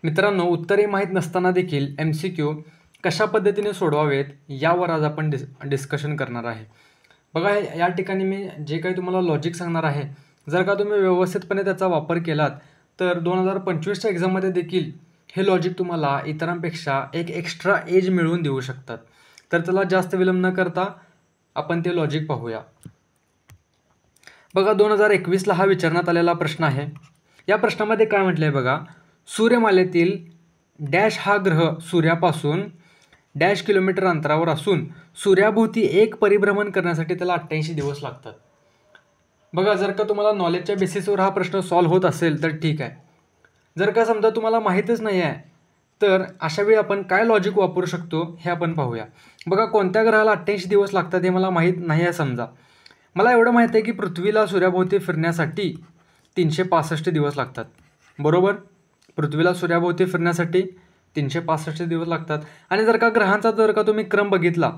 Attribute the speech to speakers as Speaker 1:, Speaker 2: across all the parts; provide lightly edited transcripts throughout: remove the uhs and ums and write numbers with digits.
Speaker 1: मित्रांनो, उत्तरे माहीत नसताना देखील MCQ कशा पद्धतीने सोडवावेत यावर आज आपण डिस्कशन करणार आहे. बघा, या ठिकाणी मी जे काही तुम्हाला लॉजिक सांगणार आहे, जर का तुम्ही व्यवस्थितपणे त्याचा वापर केलात तर 2025च्या एक्झाममध्ये देखील हे लॉजिक तुम्हाला इतरांपेक्षा एक एक्स्ट्रा एज मिळवून देऊ शकतात. तर चला जास्त विलंब न करता आपण ते लॉजिक पाहूया. बघा, 2021ला हा विचारण्यात आलेला प्रश्न आहे. या प्रश्नामध्ये काय म्हटलं आहे बघा, सूर्यमालेतील डॅश हा ग्रह सूर्यापासून डॅश किलोमीटर अंतरावर असून सूर्याभोवती एक परिभ्रमण करण्यासाठी त्याला 88 दिवस लागतात. बघा, जर का तुम्हाला नॉलेजच्या बेसिसवर हा प्रश्न सॉल्व्ह होत असेल तर ठीक आहे. जर का समजा तुम्हाला माहीतच नाही आहे तर अशा वेळी आपण काय लॉजिक वापरू शकतो हे आपण पाहूया. बघा, कोणत्या ग्रहाला 88 दिवस लागतात हे मला माहीत नाही आहे. समजा मला एवढं माहीत आहे की पृथ्वीला सूर्याभोवती फिरण्यासाठी 365 दिवस लागतात. बरोबर, पृथ्वीला सूर्याभोवती फिरण्यासाठी 365 दिवस लागतात. आणि जर का ग्रहांचा जर का तुम्ही क्रम बघितला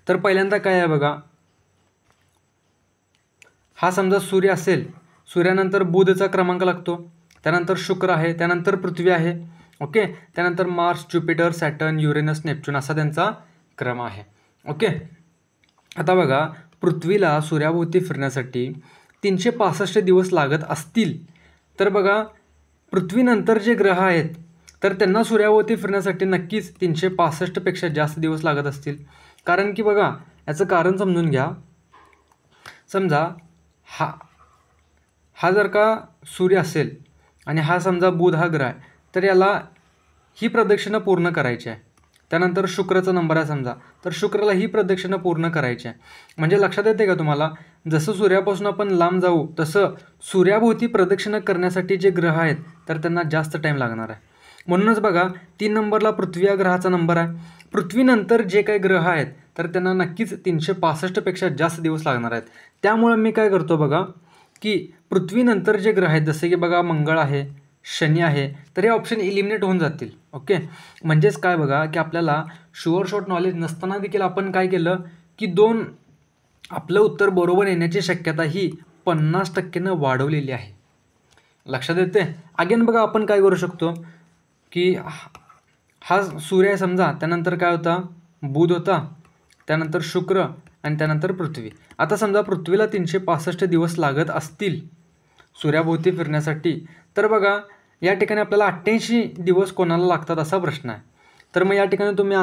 Speaker 1: तर पहिल्यांदा काय आहे बघा, हा समजा सूर्य असेल, सूर्यानंतर बुधचा क्रमांक लागतो, त्यानंतर शुक्र आहे, त्यानंतर पृथ्वी आहे. ओके, त्यानंतर Mars, Jupiter, Saturn, Uranus, Neptune असा त्यांचा क्रम आहे. ओके, आता बघा, पृथ्वीला सूर्याभोवती फिरण्यासाठी 365 दिवस लागत असतील तर बघा, पृथ्वीनंतर जे ग्रह आहेत तर त्यांना सूर्याभोवती फिरण्यासाठी नक्कीच 365पेक्षा जास्त दिवस लागत असतील. कारण की बघा, याचं कारण समजून घ्या. समजा हा जर का सूर्य असेल आणि हा समजा बुध हा ग्रह आहे, तर याला ही प्रदक्षिणा पूर्ण करायची आहे. त्यानंतर शुक्रचा नंबर आहे समजा, तर शुक्रला ही प्रदक्षिणा पूर्ण करायची आहे. म्हणजे लक्षात येते का तुम्हाला, जसं सूर्यापासून आपण लांब जाऊ तसं सूर्याभोवती प्रदक्षिणा करण्यासाठी जे ग्रह आहेत तर त्यांना जास्त टाईम लागणार आहे. म्हणूनच बघा, 3 नंबरला पृथ्वी या ग्रहाचा नंबर आहे. पृथ्वीनंतर जे काही ग्रह आहेत तर त्यांना नक्कीच 365पेक्षा जास्त दिवस लागणार आहेत. त्यामुळे मी काय करतो बघा, की पृथ्वीनंतर जे ग्रह आहेत जसे की बघा मंगळ आहे, शनी आहे, तर हे ऑप्शन इलिमिनेट होऊन जातील. ओके, म्हणजेच काय बघा, की आपल्याला शुअर शॉट नॉलेज नसताना देखील आपण काय केलं की आपलं उत्तर बरोबर येण्याची शक्यता ही 50% वाढवलेली आहे. लक्षात येते. अगेन बघा, आपण काय करू शकतो की हा सूर्य आहे समजा, त्यानंतर काय होता, बुध होता, त्यानंतर शुक्र आणि त्यानंतर पृथ्वी. आता समजा पृथ्वीला 365 दिवस लागत असतील सूर्याभोवती फिरण्यासाठी, तर बघा या ठिकाणी आपल्याला 88 दिवस कोणाला लागतात असा प्रश्न आहे. तर मग या ठिकाणी तुम्ही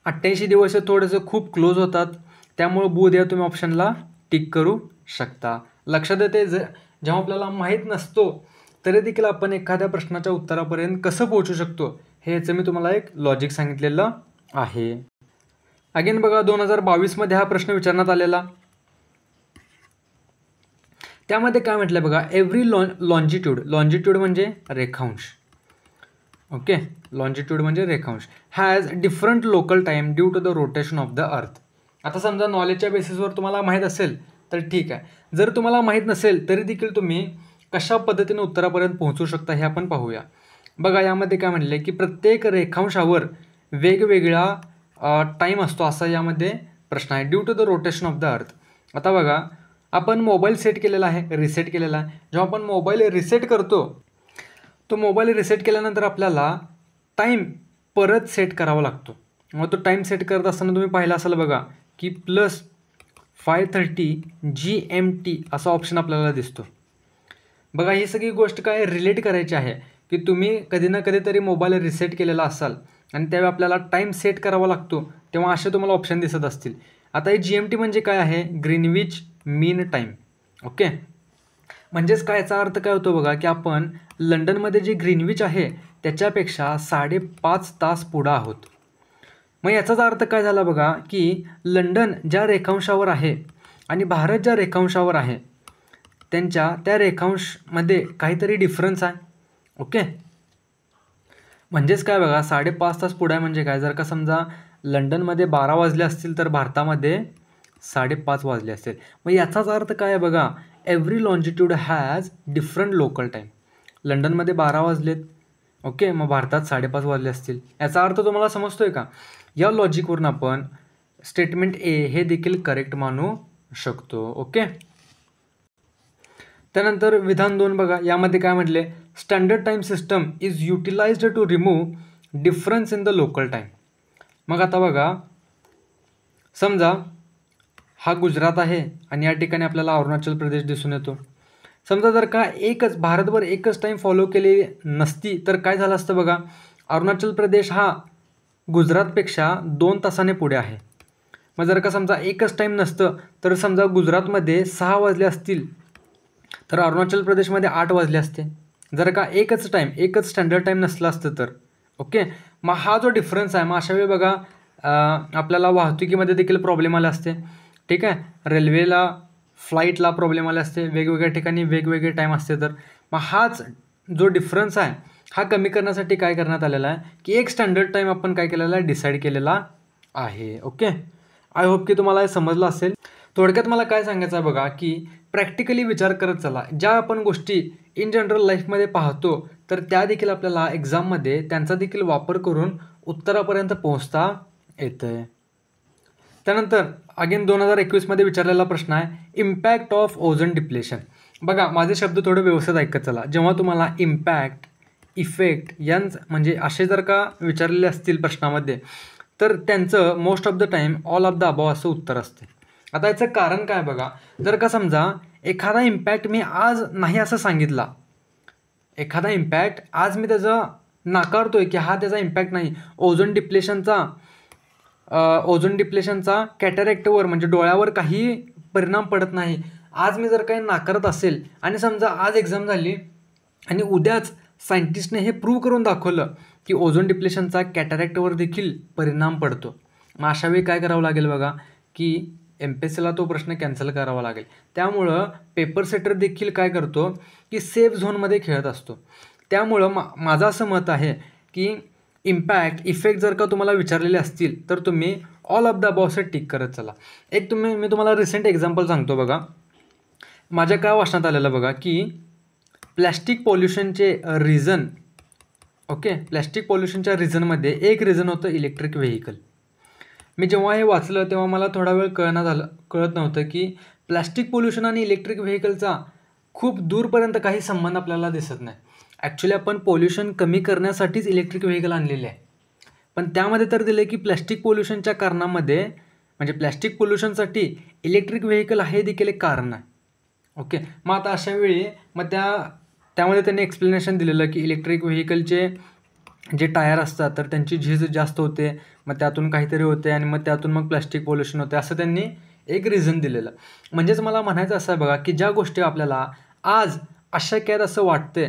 Speaker 1: 88 दिवस हे थोडेसे खूप क्लोज होतात, त्यामुळे बुध या तुम्ही ऑप्शनला टिक करू शकता. लक्षात येते, जेव्हा आपल्याला माहीत नसतो तरी देखील आपण एखाद्या प्रश्नाच्या उत्तरापर्यंत कसं पोहोचू शकतो हे याचं मी तुम्हाला एक लॉजिक सांगितलेलं आहे. अगेन बघा, 2022मध्ये हा प्रश्न विचारण्यात आलेला. त्यामध्ये काय म्हटलं बघा, एव्हरी लॉन्जिट्यूड म्हणजे रेखांश. ओके, लॉन्जिट्यूड म्हणजे रेखांश has different local time due to the rotation of the earth. आता समजा नॉलेजच्या बेसिसवर तुम्हाला माहीत असेल तर ठीक आहे. जर तुम्हाला माहीत नसेल तरी देखील तुम्ही कशा पद्धतीने उत्तरापर्यंत पोहोचू शकता हे आपण पाहूया. बघा, यामध्ये काय म्हटलं की प्रत्येक रेखांशावर वेगवेगळा टाईम असतो असा यामध्ये प्रश्न आहे, due to the rotation of the earth. आता बघा, आपण मोबाईल सेट केलेला आहे, रिसेट केलेला आहे. जेव्हा आपण मोबाईल रिसेट करतो, तो मोबाईल रिसेट केल्यानंतर आपल्याला टाईम परत सेट करावा लागतो. मग तो टाईम सेट करत असताना तुम्ही पाहिला असाल बघा की +5:30 GMT असा ऑप्शन आपल्याला दिसतो. बघा, ही सगळी गोष्ट काय रिलेट करायची आहे की तुम्ही कधी ना कधीतरी मोबाईल रिसेट केलेला असाल आणि त्यावेळी आपल्याला टाईम सेट करावा लागतो, तेव्हा असे तुम्हाला ऑप्शन दिसत असतील. आता हे GMT म्हणजे काय आहे, ग्रीनविच मीन टाईम. ओके, म्हणजेच काय, याचा अर्थ काय होतो बघा, की आपण लंडनमध्ये जे ग्रीनविच आहे त्याच्यापेक्षा 5.5 तास पुढं आहोत. मग याचाच अर्थ काय झाला बघा, की लंडन ज्या रेखांशावर आहे आणि भारत ज्या रेखांशावर आहे त्या रेखांशमध्ये काहीतरी डिफरन्स आहे. ओके, म्हणजेच काय बघा, 5.5 तास पुढे आहे म्हणजे काय, जर का समजा लंडनमध्ये 12 वाजले असतील तर भारतामध्ये 5:30 वाजले असतील. मग याचाच अर्थ काय आहे बघा, every longitude has different local time. लंडनमध्ये 12 वाजलेत, ओके, मग भारतात 5:30 वाजले असतील. याचा अर्थ तुम्हाला समजतोय का? या लॉजिकवरून आपण स्टेटमेंट ए हे देखील करेक्ट मानू शकतो. ओके, त्यानंतर विधान 2 बघा, यामध्ये काय म्हटले, standard time system is utilised to remove difference in the local time. मग आता बघा, समजा हा गुजरात आहे आणि या ठिकाणी आपल्याला अरुणाचल प्रदेश दिसून येतो. समजा जर का एकच भारतभर एकच टाईम फॉलो केली नसती तर काय झालं असतं बघा, अरुणाचल प्रदेश हा गुजरातपेक्षा 2 तासाने पुढे आहे. मग जर का समजा एकच टाईम नसतं तर समजा गुजरातमध्ये 6 वाजले असतील तर अरुणाचल प्रदेशमध्ये 8 वाजले असते. जर का एकच टाईम, एकच स्टँडर्ड टाईम नसलं असतं तर. ओके, मग हा जो डिफरन्स आहे, मग अशा वेळी बघा आपल्याला वाहतुकीमध्ये देखील प्रॉब्लेम आले असते. ठीक आहे, रेल्वेला, फ्लाईटला प्रॉब्लेम आले असते, वेगवेगळ्या ठिकाणी वेगवेगळे टाईम असते. तर मग हाच जो डिफरन्स आहे हा कमी करण्यासाठी काय करण्यात आलेला आहे की एक स्टँडर्ड टाईम आपण काय केलेला आहे, डिसाईड केलेला आहे. ओके, आय होप की तुम्हाला हे समजलं असेल. थोडक्यात मला काय सांगायचं आहे बघा की प्रॅक्टिकली विचार करत चला. ज्या आपण गोष्टी इन जनरल लाईफमध्ये पाहतो तर त्या देखील आपल्याला एक्झाममध्ये त्यांचा देखील वापर करून उत्तरापर्यंत पोहोचता येतं आहे. त्यानंतर अगेन 2021मध्ये विचारलेला प्रश्न आहे, इम्पॅक्ट ऑफ ओझोन डिप्लेशन. बघा, माझे शब्द थोडे व्यवस्थित ऐकत चला. जेव्हा तुम्हाला इम्पॅक्ट, इफेक्ट म्हणजे असे जर का विचारलेले असतील प्रश्नामध्ये तर त्यांचं most of the time all of the above असं उत्तर असते. आता याचं कारण काय बघा, जर का समजा एखादा इम्पॅक्ट मी आज नाही असं सांगितला, एखादा इम्पॅक्ट आज मी त्याचा नाकारतोय की हा त्याचा इम्पॅक्ट नाही, ओझोन डिप्लेशनचा कॅटरॅक्टवर म्हणजे डोळ्यावर काही परिणाम पडत नाही, आज मी जर काही नाकारत असेल आणि समजा आज एक्झाम झाली आणि उद्याच सायंटिस्टने हे प्रूव्ह करून दाखवलं की ओझोन डिप्लेशनचा कॅटरॅक्टवर देखील परिणाम पडतो, मग अशा वेळी काय करावं लागेल बघा की MPSCला तो प्रश्न कॅन्सल करावा लागेल. त्यामुळं पेपर सेटर देखील काय करतो की सेफ झोनमध्ये खेळत असतो. त्यामुळं माझं असं मत आहे की इम्पॅक्ट, इफेक्ट जर का तुम्हाला विचारलेले असतील तर तुम्ही ऑल ऑफ द अबाव असं टिक करत चला. मी तुम्हाला रिसेंट एक्झाम्पल सांगतो बघा. माझ्या काय वाचण्यात आलेलं बघा की प्लॅस्टिक पॉल्युशनचे रिझन, ओके, प्लॅस्टिक पॉल्युशनच्या रिझनमध्ये एक रिझन होतं इलेक्ट्रिक व्हेकल. मी जेव्हा हे वाचलं तेव्हा मला थोडा वेळ कळत नव्हतं की प्लॅस्टिक पोल्युशन आणि इलेक्ट्रिक व्हेकलचा खूप दूरपर्यंत काही संबंध आपल्याला दिसत नाही. ॲक्च्युली आपण पोल्युशन कमी करण्यासाठीच इलेक्ट्रिक व्हेकल आणलेले आहे, पण त्यामध्ये तर दिले की प्लॅस्टिक पोल्युशनच्या कारणामध्ये म्हणजे प्लॅस्टिक पोल्युशनसाठी इलेक्ट्रिक व्हेकल हे देखील एक कारण आहे. ओके, मग आता अशा वेळी मग त्यामध्ये त्यांनी एक्सप्लेनेशन दिलेलं की इलेक्ट्रिक व्हेकलचे जे टायर असतात तर त्यांची झीज जास्त होते, मग त्यातून काहीतरी होते आणि मग त्यातून मग प्लॅस्टिक पोल्युशन होते, असं त्यांनी एक रिझन दिलेलं. म्हणजेच मला म्हणायचं असं आहे बघा की ज्या गोष्टी आपल्याला आज अशक्य आहेत असं वाटते,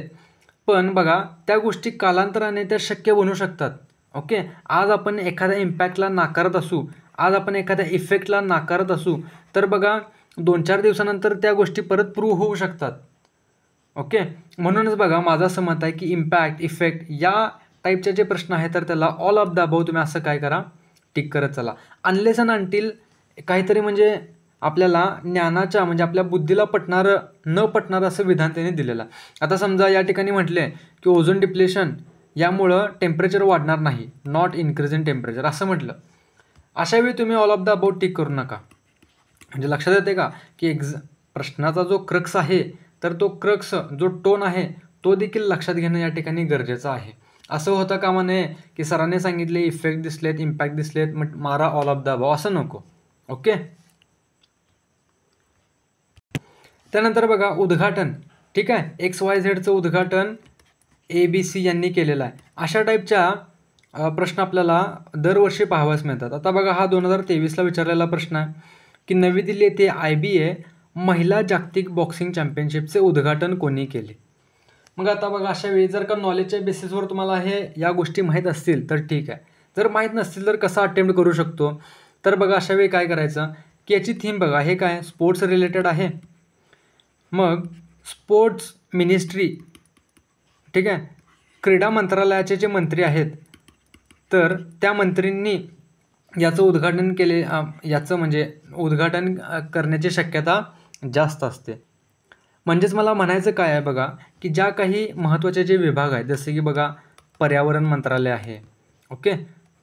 Speaker 1: पण बघा त्या गोष्टी कालांतराने त्या शक्य बनू शकतात. ओके, आज आपण एखाद्या इम्पॅक्टला नाकारत असू, आज आपण एखाद्या इफेक्टला नाकारत असू तर बघा 2-4 दिवसानंतर त्या गोष्टी परत प्रूव्ह होऊ शकतात. ओके, म्हणूनच बघा माझं असं मत आहे की इम्पॅक्ट, इफेक्ट या टाईपचे जे प्रश्न आहेत तर त्याला ऑल ऑफ द अबाव तुम्ही असं काय करा, टिक करत चला. अनलेस अँड अंटिल काहीतरी म्हणजे आपल्याला ज्ञानाच्या म्हणजे आपल्या बुद्धीला पटणारं न पटणारं असं विधान त्यांनी दिलेलं. आता समजा या ठिकाणी म्हटले की ओझोन डिप्लेशन यामुळं टेम्परेचर वाढणार नाही, नॉट इन्क्रीज इन टेम्परेचर असं म्हटलं, अशा वेळी तुम्ही all of the above tick करू नका. म्हणजे लक्षात येते का की प्रश्नाचा जो क्रक्स आहे तर तो क्रक्स जो टोन आहे तो देखील लक्षात घेणं या ठिकाणी गरजेचं आहे. असं होतं कामा नये की सरांनी सांगितले इफेक्ट दिसलेत, इम्पॅक्ट दिसलेत, मग मारा ऑल ऑफ द अबाव, असं नको. ओके, त्यानंतर बघा उद्घाटन. ठीक आहे, XYZचं उद्घाटन ABC यांनी केलेलं आहे. अशा टाईपच्या प्रश्न आपल्याला दरवर्षी पाहावयास मिळतात. आता बघा हा 2023ला विचारलेला प्रश्न आहे की नवी दिल्ली येथे IBA महिला जागतिक बॉक्सिंग चॅम्पियनशिपचे उद्घाटन कोणी केले. मग आता बघा अशा वेळी जर का नॉलेजच्या बेसिसवर तुम्हाला या गोष्टी माहीत असतील तर ठीक आहे, जर माहीत नसतील तर कसं अटेम्प्ट करू शकतो. तर बघा अशा वेळी काय करायचं की याची थीम बघा, हे काय स्पोर्ट्स रिलेटेड आहे. मग स्पोर्ट्स मिनिस्ट्री, ठीक आहे, क्रीडा मंत्रालयाचे जे मंत्री आहेत तर त्या मंत्रींनी याचं उद्घाटन केले, याचं म्हणजे उद्घाटन करण्याची शक्यता जास्त असते. म्हणजेच मला म्हणायचं काय आहे बघा की ज्या काही महत्त्वाचे जे विभाग आहेत जसे की बघा पर्यावरण मंत्रालय आहे, ओके,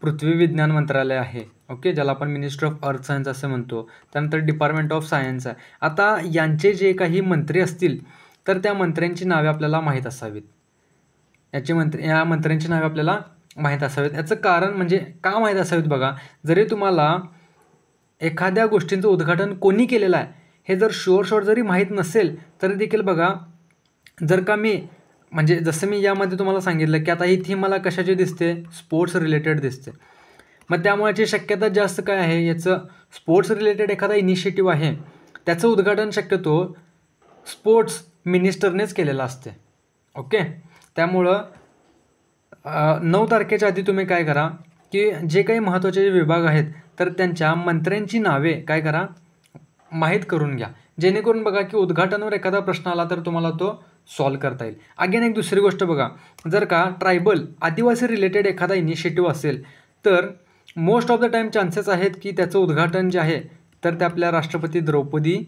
Speaker 1: पृथ्वी विज्ञान मंत्रालय आहे, ओके, ज्याला आपण मिनिस्ट्री ऑफ अर्थ सायन्स असं म्हणतो, त्यानंतर डिपार्टमेंट ऑफ सायन्स आहे. आता यांचे जे काही मंत्री असतील तर त्या मंत्र्यांची नावे आपल्याला माहीत असावीत. या मंत्र्यांची नावे आपल्याला माहीत असावीत. याचं कारण म्हणजे का माहीत असावीत बघा, जरी तुम्हाला एखाद्या गोष्टींचं उद्घाटन कोणी केलेलं आहे हे जर शॉर्ट जरी माहीत नसेल तरी देखील बघा, जर का मी म्हणजे जसं मी यामध्ये तुम्हाला सांगितलं की आता ही थीम मला कशाची दिसते, स्पोर्ट्स रिलेटेड दिसते. मग त्यामुळे याची शक्यता जास्त काय आहे, याचं स्पोर्ट्स रिलेटेड एखादा इनिशिएटिव्ह आहे त्याचं उद्घाटन शक्यतो स्पोर्ट्स मिनिस्टरनेच केलेलं असते. ओके, त्यामुळं 9 तारखेच्या आधी तुम्ही काय करा की जे काही महत्त्वाचे विभाग आहेत तर त्यांच्या मंत्र्यांची नावे काय करा, माहीत करून घ्या, जेणेकरून बघा की उद्घाटनावर एखादा प्रश्न आला तर तुम्हाला तो सॉल्व करता येईल. अगेन एक दुसरी गोष्ट बघा, जर का ट्रायबल आदिवासी रिलेटेड एखादा इनिशिएटिव्ह असेल तर most of the time chances आहेत की त्याचं उद्घाटन जे आहे तर ते आपल्या राष्ट्रपती द्रौपदी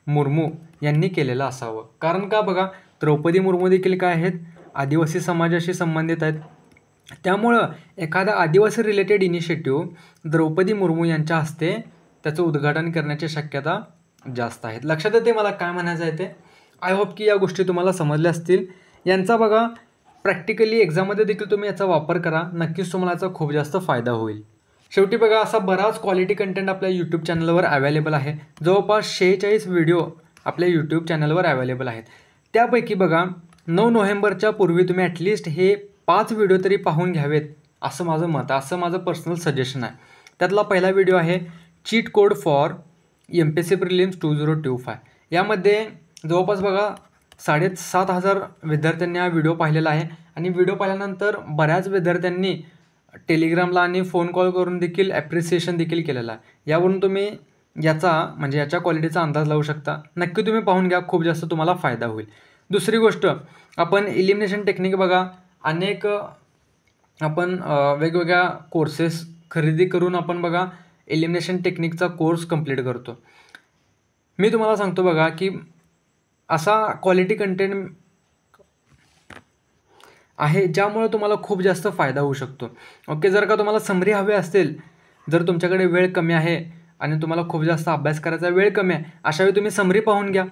Speaker 1: मुर्मू यांनी केलेलं असावं. कारण का बघा, द्रौपदी मुर्मू देखील काय आहेत, आदिवासी समाजाशी संबंधित आहेत. त्यामुळं एखादा आदिवासी रिलेटेड इनिशिएटिव्ह द्रौपदी मुर्मू यांच्या हस्ते त्याचं उद्घाटन करण्याची शक्यता जास्त आहेत. लक्षात येते मला काय म्हणायचं आहे ते. आय होप की या गोष्टी तुम्हाला समजल्या असतील. यांचा बघा प्रॅक्टिकली एक्झाममध्ये देखील तुम्ही याचा वापर करा, नक्कीच तुम्हाला याचा खूप जास्त फायदा होईल. शेवटी बघा, असा बराच क्वालिटी कंटेंट आपल्या यूट्यूब चॅनलवर अवेलेबल आहे. जवळपास 46 व्हिडिओ आपल्या यूट्यूब चॅनलवर अवेलेबल आहेत. त्यापैकी बघा 9 नोव्हेंबरच्या पूर्वी तुम्ही ॲटलिस्ट हे 5 व्हिडिओ तरी पाहून घ्यावेत असं माझं मत आहे, असं माझं पर्सनल सजेशन आहे. त्यातला पहिला व्हिडिओ आहे cheat code for MPSC prelims 2025. यामध्ये जवळपास बघा 7,500 विद्यार्थ्यांनी हा व्हिडिओ पाहिलेला आहे आणि व्हिडिओ पाहिल्यानंतर बऱ्याच विद्यार्थ्यांनी टेलिग्रामला आणि फोन कॉल करून देखील ॲप्रिसिएशन देखील केलेलं आहे. यावरून तुम्ही याच्या क्वालिटीचा अंदाज लावू शकता. नक्की तुम्ही पाहून घ्या, खूप जास्त तुम्हाला फायदा होईल. दुसरी गोष्ट, आपण एलिमिनेशन टेक्निक बघा अनेक आपण वेगवेगळ्या कोर्सेस खरेदी करून आपण बघा एलिमिनेशन टेक्निकचा कोर्स कंप्लीट करतो. मी तुम्हाला सांगतो बघा की असा क्वालिटी कंटेंट आहे ज्यामुळे तुम्हाला खूप जास्त फायदा होऊ शकतो. ओके, जर का तुम्हाला समरी हवे असेल, जर तुमच्याकडे वेळ कमी आहे आणि तुम्हाला खूप जास्त अभ्यास करायचा वेळ कमी आहे, अशा वेळी तुम्ही समरी पाहून घ्या.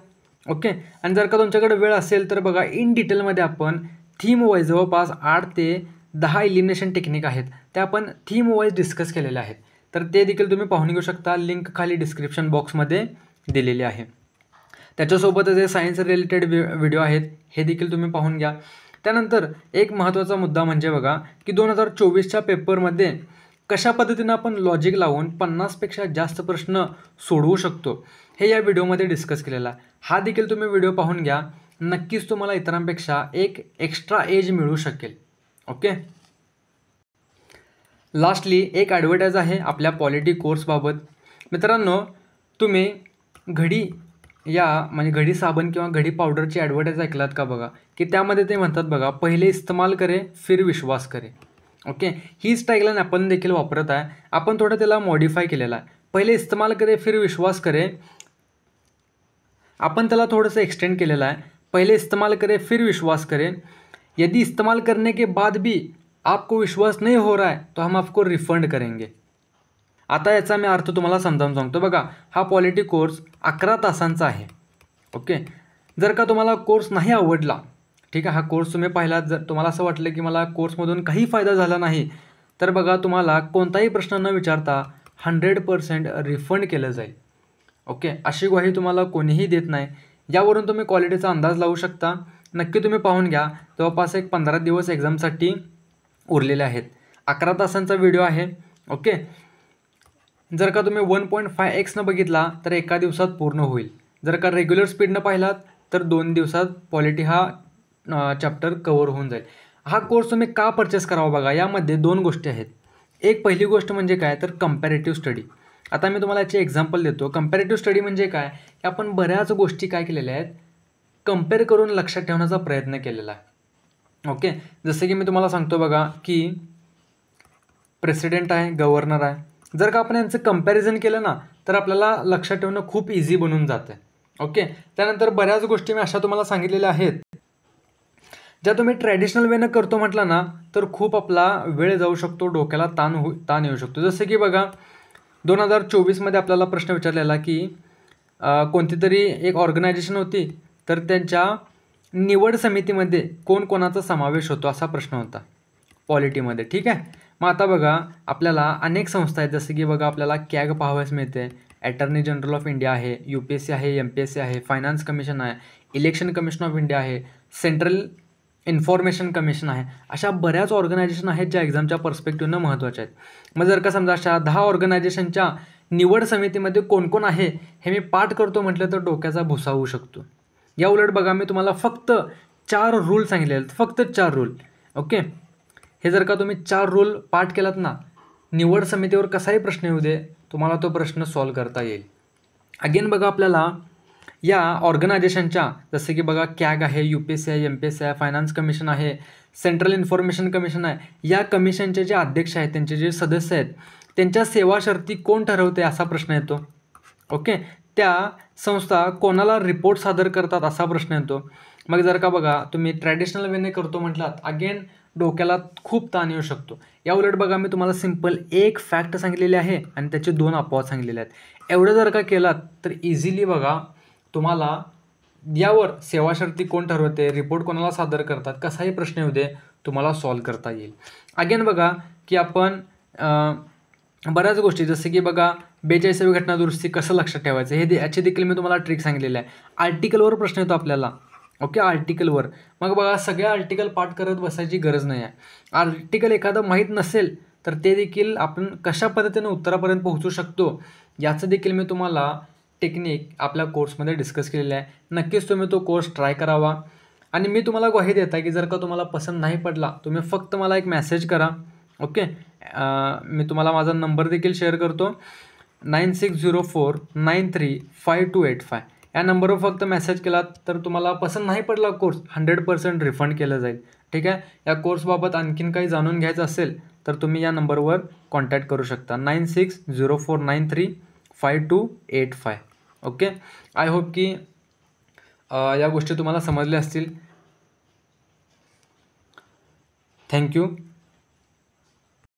Speaker 1: ओके, आणि जर का तुमच्याकडे वेळ असेल तर बघा इन डिटेलमध्ये आपण थीम वाईज जवळपास 8 ते 10 एलिमिनेशन टेक्निक आहेत त्या आपण थीम वाईज डिस्कस केलेल्या आहेत. तर ते देखील तुम्ही पाहून घेऊ शकता. लिंक खाली डिस्क्रिप्शन बॉक्समध्ये दिलेली आहे. त्याच्यासोबतच जे सायन्स रिलेटेड व्हिडिओ आहेत हे देखील तुम्ही पाहून घ्या. त्यानंतर एक महत्त्वाचा मुद्दा म्हणजे बघा की 2024च्या पेपरमध्ये कशा पद्धतीनं आपण लॉजिक लावून 50पेक्षा जास्त प्रश्न सोडवू शकतो हे या व्हिडिओमध्ये डिस्कस केलेला आहे. हा देखील तुम्ही व्हिडिओ पाहून घ्या, नक्कीच तुम्हाला इतरांपेक्षा एक एक्स्ट्रा एज मिळू शकेल. ओके, लास्टली एक ॲडव्हर्टाईज आहे आपल्या पॉलिटी कोर्सबाबत. मित्रांनो, तुम्ही घडी घडी साबण किंवा घडी पावडरची ॲडव्हर्टाईज ऐकलात का बघा, की त्यामध्ये ते म्हणतात बघा, पहिले इस्तेमाल करे फिर विश्वास करे. ओके, ही स्टाईललाईन आपण देखील वापरत आहे. आपण थोडं त्याला मॉडिफाय केलेलं आहे. पहिले इस्तेमाल करे फिर विश्वास करे अपन त्याला थोड़सा एक्सटेंड केलेला आहे. पहले इस्तेमाल करें फिर विश्वास करें. यदि इस्तेमाल करने के बाद भी आपको विश्वास नहीं हो रहा है तो हम आपको रिफंड करेंगे. आता याचा मी अर्थ तुम्हाला समजावून सांगतो. बघा, हा पॉलिटी कोर्स 11 तासांचा आहे. ओके, जर का तुम्हाला कोर्स नाही आवडला, ठीक आहे, हा कोर्स तुम्ही पाहिलात, जर तुम्हाला असं वाटलं की मला कोर्समधून काही फायदा झाला नाही, तर बघा तुम्हाला कोणताही प्रश्न न विचारता 100% रिफंड केलं जाईल. ओके, अशी ग्वाही तुम्हाला कोणीही देत नाही. यावरून तुम्ही क्वालिटीचा अंदाज लावू शकता. नक्की तुम्ही पाहून घ्या. जवळपास एक 15 दिवस एक्झामसाठी उरलेले आहेत. 11 तासांचा व्हिडिओ आहे. ओके, जर का तुम्ही 1.5x न बघितला तर एका दिवसात पूर्ण होईल. जर का रेग्युलर स्पीडनं पाहिलात तर 2 दिवसात पॉलिटी हा चॅप्टर कवर होऊन जाईल. हा कोर्स तुम्ही का परचेस करावा बघा, यामध्ये 2 गोष्टी आहेत. एक पहिली गोष्ट म्हणजे काय तर कंपॅरेटिव्ह स्टडी. आता मी तुम्हाला याचे एक्झाम्पल देतो. कंपॅरेटिव्ह स्टडी म्हणजे काय, की आपण बऱ्याच गोष्टी काय केलेल्या आहेत, कंपेअर करून लक्षात ठेवण्याचा प्रयत्न केलेला आहे. ओके, जसं की मी तुम्हाला सांगतो बघा की प्रेसिडेंट आहे, गव्हर्नर आहे. जर का आपण यांचं कंपॅरिझन केलं ना तर आपल्याला लक्षात ठेवणं खूप इझी बनून जातं. ओके, त्यानंतर बऱ्याच गोष्टी मी अशा तुम्हाला सांगितलेल्या आहेत ज्या तुम्ही ट्रॅडिशनल वेनं करतो म्हटलं ना तर खूप आपला वेळ जाऊ शकतो, डोक्याला ताण येऊ शकतो. जसं की बघा 2024मध्ये आपल्याला प्रश्न विचारलेला की कोणती तरी एक ऑर्गनायझेशन होती, तर त्यांच्या निवड समितीमध्ये कोणाचा समावेश होतो असा प्रश्न होता पॉलिटीमध्ये. ठीक आहे. मग आता बघा आपल्याला अनेक संस्था आहेत, जसं की बघा आपल्याला कॅग पाहावयास मिळते, अटर्नी जनरल ऑफ इंडिया आहे, UPSC आहे, MPSC आहे, फायनान्स कमिशन आहे, इलेक्शन कमिशन ऑफ इंडिया आहे, सेंट्रल इन्फॉर्मेशन कमिशन आहे. अशा बऱ्याच ऑर्गनायझेशन आहेत ज्या एक्झामच्या पर्स्पेक्टिव्हनं महत्त्वाच्या आहेत. मग जर का समजा अशा 10 ऑर्गनायझेशनच्या निवड समितीमध्ये कोण आहे हे मी पाठ करतो म्हटलं तर डोक्याचा भुसा होऊ शकतो. या उलट बघा मी तुम्हाला फक्त 4 रूल सांगितले आहेत, फक्त 4 रूल. ओके. हे जर का तुम्ही 4 रूल पाठ केलात ना, निवड समितीवर कसाही प्रश्न येऊ दे तुम्हाला तो प्रश्न सॉल्व करता येईल. अगेन बघा आपल्याला या ऑर्गनायझेशनच्या जसं की बघा कॅग आहे, UPSC आहे, MPSC आहे, फायनान्स कमिशन आहे, सेंट्रल इन्फॉर्मेशन कमिशन आहे, या कमिशनचे जे अध्यक्ष आहेत, त्यांचे जे सदस्य आहेत, त्यांच्या सेवा शर्ती कोण ठरवते असा प्रश्न येतो. ओके. त्या संस्था कोणाला रिपोर्ट सादर करतात असा प्रश्न येतो. मग जर का बघा तुम्ही ट्रॅडिशनल वेने करतो म्हटलात, अगेन डोक्याला खूप ताण येऊ शकतो. या उलट बघा मी तुम्हाला सिम्पल एक फॅक्ट सांगितलेले आहे आणि त्याचे 2 अपवाद सांगितलेले आहेत. एवढं जर का केलात तर इझिली बघा तुम्हाला यावर सेवा शर्ती कोण ठरवते, रिपोर्ट कोणाला सादर करतात, कसाही प्रश्न येऊ दे तुम्हाला सॉल्व करता येईल. अगेन बघा की आपण बऱ्याच गोष्टी जसं की बघा 42वी घटना दुरुस्ती कसं लक्षात ठेवायचं हे याची देखील मी तुम्हाला ट्रिक सांगितलेलं आहे. आर्टिकलवर प्रश्न येतो आपल्याला. ओके. आर्टिकलवर मग बघा सगळे आर्टिकल पाठ करत बसायची गरज नाही आहे. आर्टिकल एखादं माहीत नसेल तर ते देखील आपण कशा पद्धतीने उत्तरापर्यंत पोहोचू शकतो याचं देखील मी तुम्हाला टेक्निक आपल्या कोर्समध्ये डिस्कस केलेलं आहे. नक्कीच तुम्ही तो कोर्स ट्राय करावा. आणि मी तुम्हाला ग्वाही देत आहे की जर का तुम्हाला पसंत नाही पडला तुम्ही फक्त मला एक मेसेज करा. ओके. मी तुम्हाला माझा नंबर देखील शेअर करतो, 9604935285. या नंबरवर फक्त मेसेज केलात तर तुम्हाला पसंत नाही पडला कोर्स 100% रिफंड केलं जाईल. ठीक आहे. या कोर्सबाबत आणखीन काही जाणून घ्यायचं असेल तर तुम्ही या नंबरवर कॉन्टॅक्ट करू शकता, 9604935285. ओके. आय होप की या गोष्टी तुम्हाला समजल्या असतील. थँक्यू.